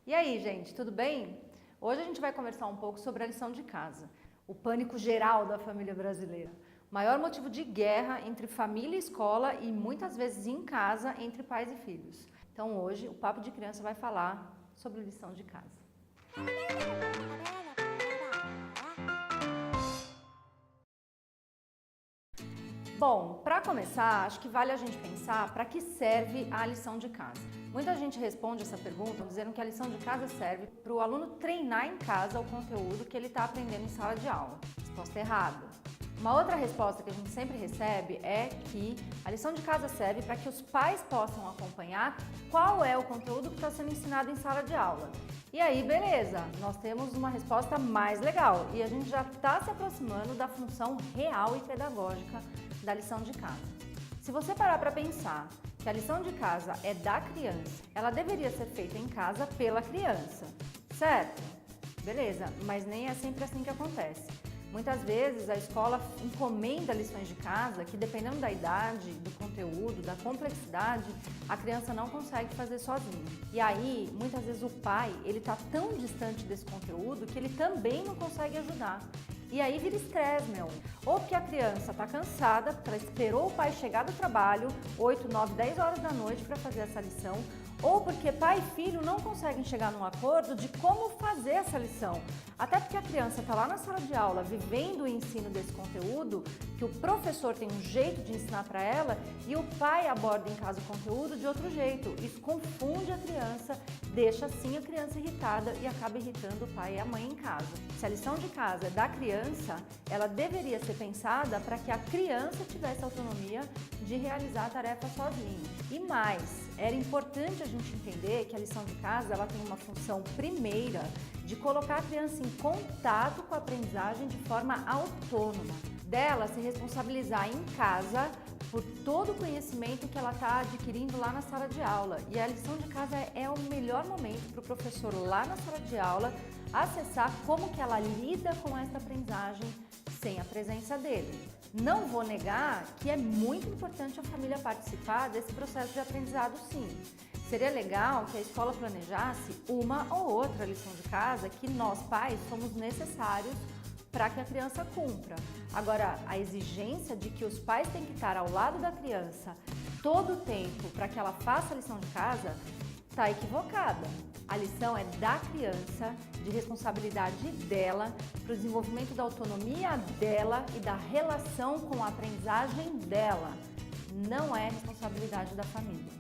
E aí, gente, tudo bem? Hoje a gente vai conversar um pouco sobre a lição de casa, o pânico geral da família brasileira. O maior motivo de guerra entre família e escola e muitas vezes em casa entre pais e filhos. Então hoje o Papo de Criança vai falar sobre lição de casa. Bom, para começar, acho que vale a gente pensar para que serve a lição de casa. Muita gente responde essa pergunta dizendo que a lição de casa serve para o aluno treinar em casa o conteúdo que ele está aprendendo em sala de aula. Resposta errada. Uma outra resposta que a gente sempre recebe é que a lição de casa serve para que os pais possam acompanhar qual é o conteúdo que está sendo ensinado em sala de aula. E aí, beleza, nós temos uma resposta mais legal e a gente já está se aproximando da função real e pedagógica da lição de casa. Se você parar para pensar que a lição de casa é da criança, ela deveria ser feita em casa pela criança, certo? Beleza, mas nem é sempre assim que acontece. Muitas vezes a escola encomenda lições de casa que, dependendo da idade, do conteúdo, da complexidade, a criança não consegue fazer sozinha. E aí, muitas vezes o pai, ele está tão distante desse conteúdo que ele também não consegue ajudar. E aí vira estresse, meu. Ou porque a criança está cansada, porque ela esperou o pai chegar do trabalho, 8, 9, 10 horas da noite para fazer essa lição, ou porque pai e filho não conseguem chegar num acordo de como fazer essa lição. Até porque a criança está lá na sala de aula, vivendo o ensino desse conteúdo, que o professor tem um jeito de ensinar para ela e o pai aborda em casa o conteúdo de outro jeito. Isso confunde a criança, deixa assim a criança irritada e acaba irritando o pai e a mãe em casa. Se a lição de casa é da criança, ela deveria ser pensada para que a criança tivesse autonomia de realizar a tarefa sozinha. E mais, era importante a gente entender que a lição de casa ela tem uma função primeira de colocar a criança em contato com a aprendizagem de forma autônoma, dela se responsabilizar em casa por todo o conhecimento que ela está adquirindo lá na sala de aula. E a lição de casa é o melhor momento para o professor lá na sala de aula acessar como que ela lida com essa aprendizagem sem a presença dele. Não vou negar que é muito importante a família participar desse processo de aprendizado, sim. Seria legal que a escola planejasse uma ou outra lição de casa que nós, pais, somos necessários para que a criança cumpra. Agora, a exigência de que os pais têm que estar ao lado da criança todo o tempo para que ela faça a lição de casa está equivocada. A lição é da criança, de responsabilidade dela, para o desenvolvimento da autonomia dela e da relação com a aprendizagem dela. Não é responsabilidade da família.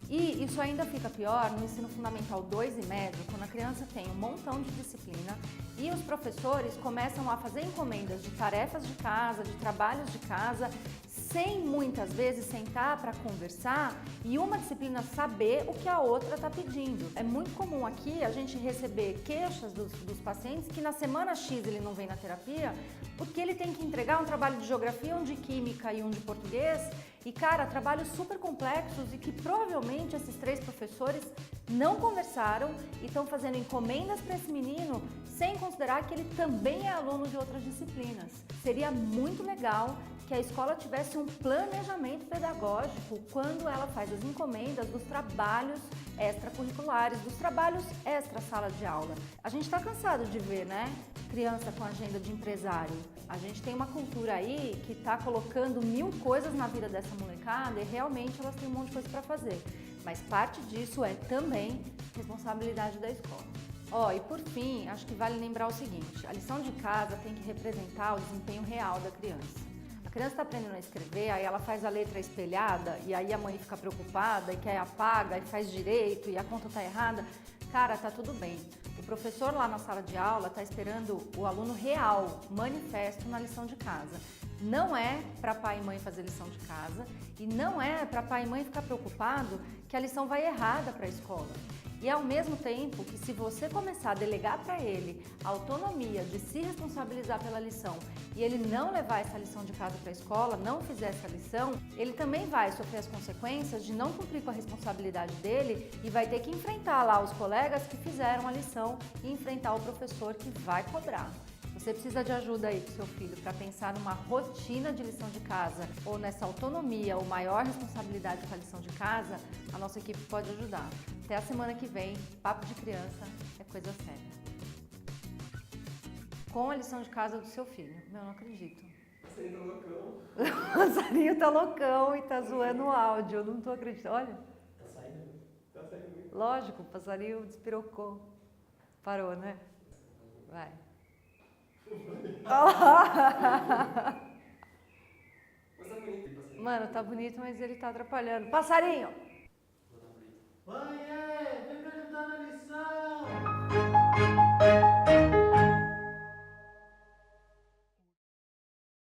E isso ainda fica pior no ensino fundamental 2 e médio, quando a criança tem um montão de disciplina e os professores começam a fazer encomendas de tarefas de casa, de trabalhos de casa, sem muitas vezes sentar para conversar e uma disciplina saber o que a outra está pedindo. É muito comum aqui a gente receber queixas dos pacientes que na semana X ele não vem na terapia porque ele tem que entregar um trabalho de geografia, um de química e um de português e, cara, trabalhos super complexos e que provavelmente esses 3 professores não conversaram e estão fazendo encomendas para esse menino sem considerar que ele também é aluno de outras disciplinas. Seria muito legal que a escola tivesse um planejamento pedagógico quando ela faz as encomendas dos trabalhos extracurriculares, dos trabalhos extra sala de aula. A gente está cansado de ver, né? Criança com agenda de empresário. A gente tem uma cultura aí que está colocando 1000 coisas na vida dessa molecada e realmente elas têm um monte de coisa para fazer. Mas parte disso é também responsabilidade da escola. E por fim, acho que vale lembrar o seguinte, a lição de casa tem que representar o desempenho real da criança. A criança está aprendendo a escrever, aí ela faz a letra espelhada e aí a mãe fica preocupada e quer apaga e faz direito e a conta está errada. Cara, tá tudo bem. O professor lá na sala de aula está esperando o aluno real, manifesto na lição de casa. Não é para pai e mãe fazer lição de casa e não é para pai e mãe ficar preocupado que a lição vai errada para a escola. E ao mesmo tempo que se você começar a delegar para ele a autonomia de se responsabilizar pela lição e ele não levar essa lição de casa para a escola, não fizer essa lição, ele também vai sofrer as consequências de não cumprir com a responsabilidade dele e vai ter que enfrentar lá os colegas que fizeram a lição e enfrentar o professor que vai cobrar. Você precisa de ajuda aí com seu filho para pensar numa rotina de lição de casa ou nessa autonomia ou maior responsabilidade com a lição de casa, a nossa equipe pode ajudar. Até a semana que vem, Papo de Criança é coisa séria. Com a lição de casa do seu filho. Meu, não acredito. Passarinho tá loucão. O passarinho tá loucão e tá zoando o áudio. Eu não tô acreditando. Olha. Tá saindo. Tá saindo. Lógico, o passarinho despirocou. Parou, né? Vai. Mas tá bonito, passarinho. Mano, tá bonito, mas ele tá atrapalhando. Passarinho!